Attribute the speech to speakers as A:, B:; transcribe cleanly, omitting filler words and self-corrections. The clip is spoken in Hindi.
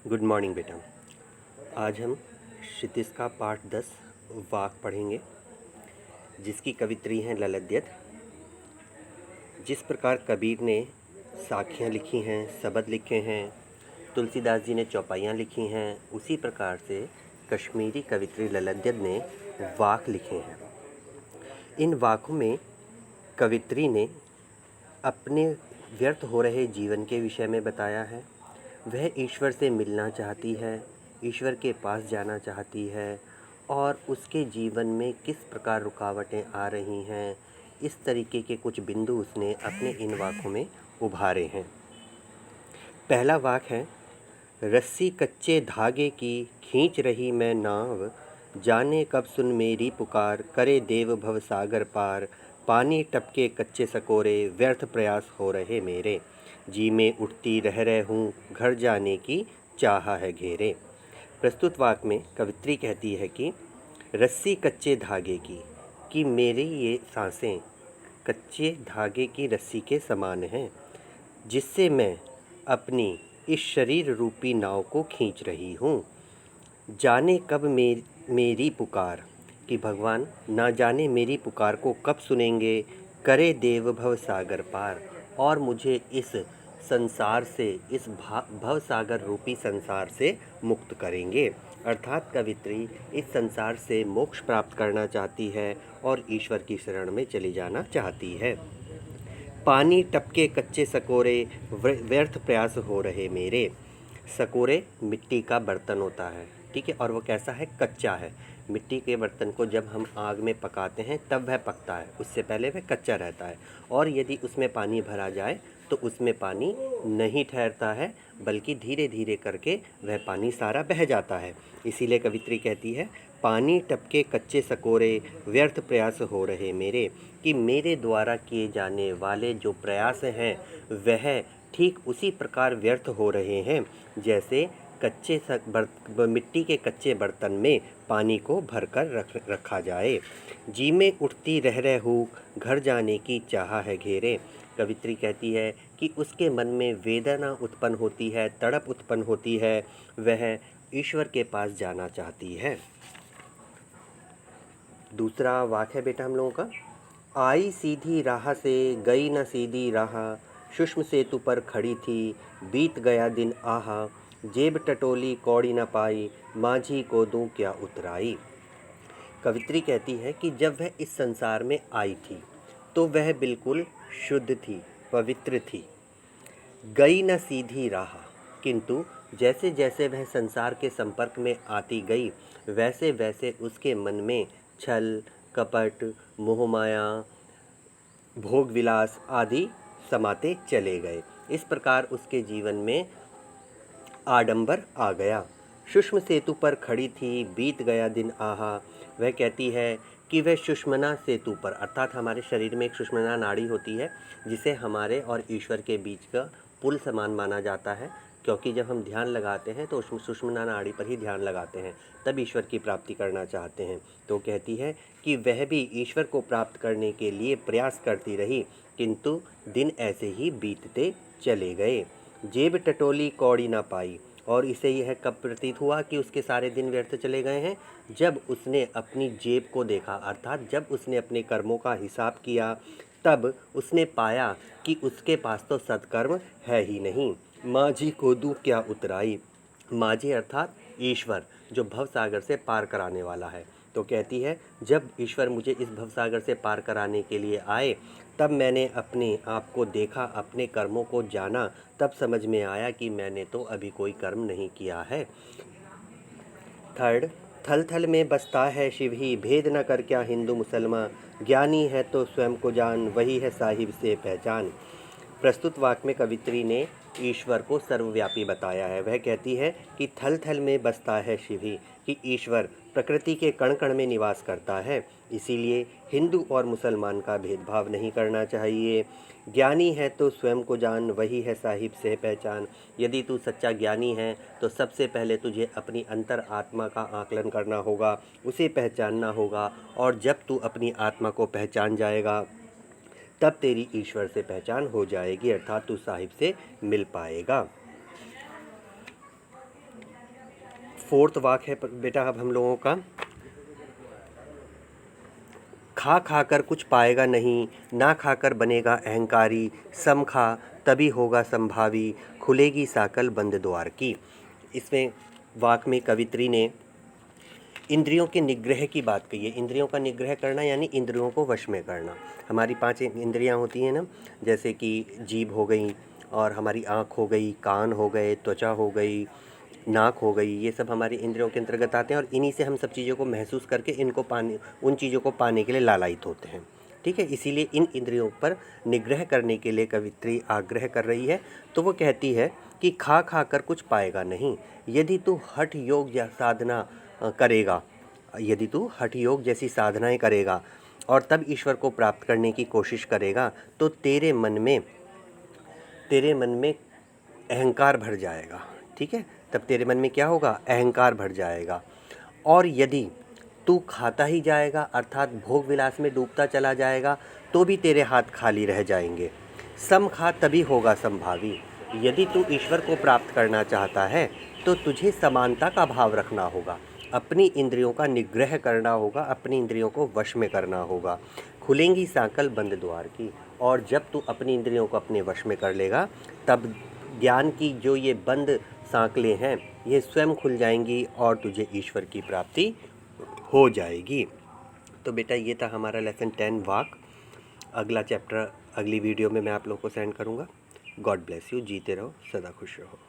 A: गुड मॉर्निंग बेटा। आज हम क्षितिज का पाठ 10 वाक पढ़ेंगे, जिसकी कवित्री हैं ललद्यत। जिस प्रकार कबीर ने साखियाँ लिखी हैं, शबद लिखे हैं, तुलसीदास जी ने चौपाइयाँ लिखी हैं, उसी प्रकार से कश्मीरी कवित्री ललद्यत ने वाक लिखे हैं। इन वाकों में कवित्री ने अपने व्यर्थ हो रहे जीवन के विषय में बताया है। वह ईश्वर से मिलना चाहती है, ईश्वर के पास जाना चाहती है और उसके जीवन में किस प्रकार रुकावटें आ रही हैं, इस तरीके के कुछ बिंदु उसने अपने इन वाकों में उभारे हैं। पहला वाक है, रस्सी कच्चे धागे की खींच रही मैं नाव, जाने कब सुन मेरी पुकार, करे देव भव सागर पार, पानी टपके कच्चे सकोरे, व्यर्थ प्रयास हो रहे मेरे, जी में उठती रह हूँ, घर जाने की चाह है घेरे। प्रस्तुत वाक में कवित्री कहती है कि रस्सी कच्चे धागे की, कि मेरी ये सांसें कच्चे धागे की रस्सी के समान हैं, जिससे मैं अपनी इस शरीर रूपी नाव को खींच रही हूँ। जाने कब मेरी पुकार, कि भगवान ना जाने मेरी पुकार को कब सुनेंगे, करे देव भव सागर पार, और मुझे इस संसार से, इस भव सागर रूपी संसार से मुक्त करेंगे। अर्थात कवित्री इस संसार से मोक्ष प्राप्त करना चाहती है और ईश्वर की शरण में चली जाना चाहती है। पानी टपके कच्चे सकोरे, व्यर्थ प्रयास हो रहे मेरे। सकोरे मिट्टी का बर्तन होता है, ठीक है, और वो कैसा है, कच्चा है। मिट्टी के बर्तन को जब हम आग में पकाते हैं तब वह पकता है, उससे पहले वह कच्चा रहता है। और यदि उसमें पानी भरा जाए तो उसमें पानी नहीं ठहरता है, बल्कि धीरे धीरे करके वह पानी सारा बह जाता है। इसीलिए कवित्री कहती है, पानी टपके कच्चे सकोरे, व्यर्थ प्रयास हो रहे मेरे, कि मेरे द्वारा किए जाने वाले जो प्रयास हैं वह ठीक उसी प्रकार व्यर्थ हो रहे हैं, जैसे मिट्टी के कच्चे बर्तन में पानी को भरकर रखा जाए। जी में उठती रह हूँ, घर जाने की चाह है घेरे। कवित्री कहती है कि उसके मन में वेदना उत्पन्न होती है, तड़प उत्पन्न होती है, वह ईश्वर के पास जाना चाहती है। दूसरा वाक्य है बेटा हम लोगों का, आई सीधी राह से गई न सीधी राह, सुषम सेतु पर खड़ी थी, बीत गया दिन आहा, जेब टटोली कौड़ी न पाई, माझी को दूं क्या उतराई। कवित्री कहती है कि जब वह इस संसार में आई थी तो वह बिल्कुल शुद्ध थी, पवित्र थी, गई न सीधी राह, किंतु जैसे जैसे वह संसार के संपर्क में आती गई वैसे वैसे उसके मन में छल, कपट, मोहमाया, भोग विलास आदि समाते चले गए। इस प्रकार उसके जीवन में आडंबर आ गया। सुषम सेतु पर खड़ी थी, बीत गया दिन आहा। वह कहती है कि वह सुषमना सेतु पर, अर्थात हमारे शरीर में एक सुषमना नाड़ी होती है, जिसे हमारे और ईश्वर के बीच का पुल समान माना जाता है, क्योंकि जब हम ध्यान लगाते हैं तो उसमें सुषमना नाड़ी पर ही ध्यान लगाते हैं, तब ईश्वर की प्राप्ति करना चाहते हैं। तो कहती है कि वह भी ईश्वर को प्राप्त करने के लिए प्रयास करती रही, किंतु दिन ऐसे ही बीतते चले गए। जेब टटोली कौड़ी ना पाई, और इसे यह कब प्रतीत हुआ कि उसके सारे दिन व्यर्थ चले गए हैं, जब उसने अपनी जेब को देखा, अर्थात जब उसने अपने कर्मों का हिसाब किया, तब उसने पाया कि उसके पास तो सत्कर्म है ही नहीं। माझी को दूं क्या उतराई। माझी अर्थात ईश्वर, जो भवसागर से पार कराने वाला है। तो कहती है, जब ईश्वर मुझे इस भवसागर से पार कराने के लिए आए, तब मैंने अपने आप को देखा, अपने कर्मों को जाना, तब समझ में आया कि मैंने तो अभी कोई कर्म नहीं किया है। थर्ड, थल थल में बसता है शिव ही, भेद न कर क्या हिंदू मुसलमान, ज्ञानी है तो स्वयं को जान, वही है साहिब से पहचान। प्रस्तुत वाक्य में कवित्री ने ईश्वर को सर्वव्यापी बताया है। वह कहती है कि थल थल में बसता है शिव ही, कि ईश्वर प्रकृति के कण कण में निवास करता है, इसीलिए हिंदू और मुसलमान का भेदभाव नहीं करना चाहिए। ज्ञानी है तो स्वयं को जान, वही है साहिब से पहचान। यदि तू सच्चा ज्ञानी है तो सबसे पहले तुझे अपनी अंतर आत्मा का आकलन करना होगा, उसे पहचानना होगा, और जब तू अपनी आत्मा को पहचान जाएगा तब तेरी ईश्वर से पहचान हो जाएगी, अर्थात तू साहिब से मिल पाएगा। 4th वाक है बेटा अब हम लोगों का, खा खाकर कुछ पाएगा नहीं, ना खाकर बनेगा अहंकारी, सम खा तभी होगा संभावी, खुलेगी साकल बंद द्वार की। इसमें वाक में कवित्री ने इंद्रियों के निग्रह की बात कही है। इंद्रियों का निग्रह करना यानी इंद्रियों को वश में करना। हमारी 5 इंद्रियां होती हैं ना, जैसे कि जीभ हो गई, और हमारी आँख हो गई, कान हो गए, त्वचा हो गई, नाक हो गई, ये सब हमारी इंद्रियों के अंतर्गत आते हैं और इन्हीं से हम सब चीज़ों को महसूस करके इनको पाने, उन चीज़ों को पाने के लिए लालायित होते हैं। ठीक है, इसीलिए इन इंद्रियों पर निग्रह करने के लिए कवित्री आग्रह कर रही है। तो वो कहती है कि खा खा कर कुछ पाएगा नहीं, यदि तू हठ योग या साधना करेगा, यदि तू हठ योग जैसी साधनाएं करेगा और तब ईश्वर को प्राप्त करने की कोशिश करेगा, तो तेरे मन में अहंकार भर जाएगा। ठीक है, तब तेरे मन में क्या होगा, अहंकार भर जाएगा। और यदि तू खाता ही जाएगा अर्थात भोग विलास में डूबता चला जाएगा, तो भी तेरे हाथ खाली रह जाएंगे। सम खा तभी होगा संभावी। यदि तू ईश्वर को प्राप्त करना चाहता है तो तुझे समानता का भाव रखना होगा, अपनी इंद्रियों का निग्रह करना होगा, अपनी इंद्रियों को वश में करना होगा। खुलेंगी सांकल बंद द्वार की, और जब तू अपनी इंद्रियों को अपने वश में कर लेगा, तब ज्ञान की जो ये बंद सांकलें हैं ये स्वयं खुल जाएंगी और तुझे ईश्वर की प्राप्ति हो जाएगी। तो बेटा ये था हमारा लेसन 10 वाक। अगला चैप्टर अगली वीडियो में मैं आप लोगों को सेंड करूँगा। गॉड ब्लेस यू, जीते रहो, सदा खुश रहो।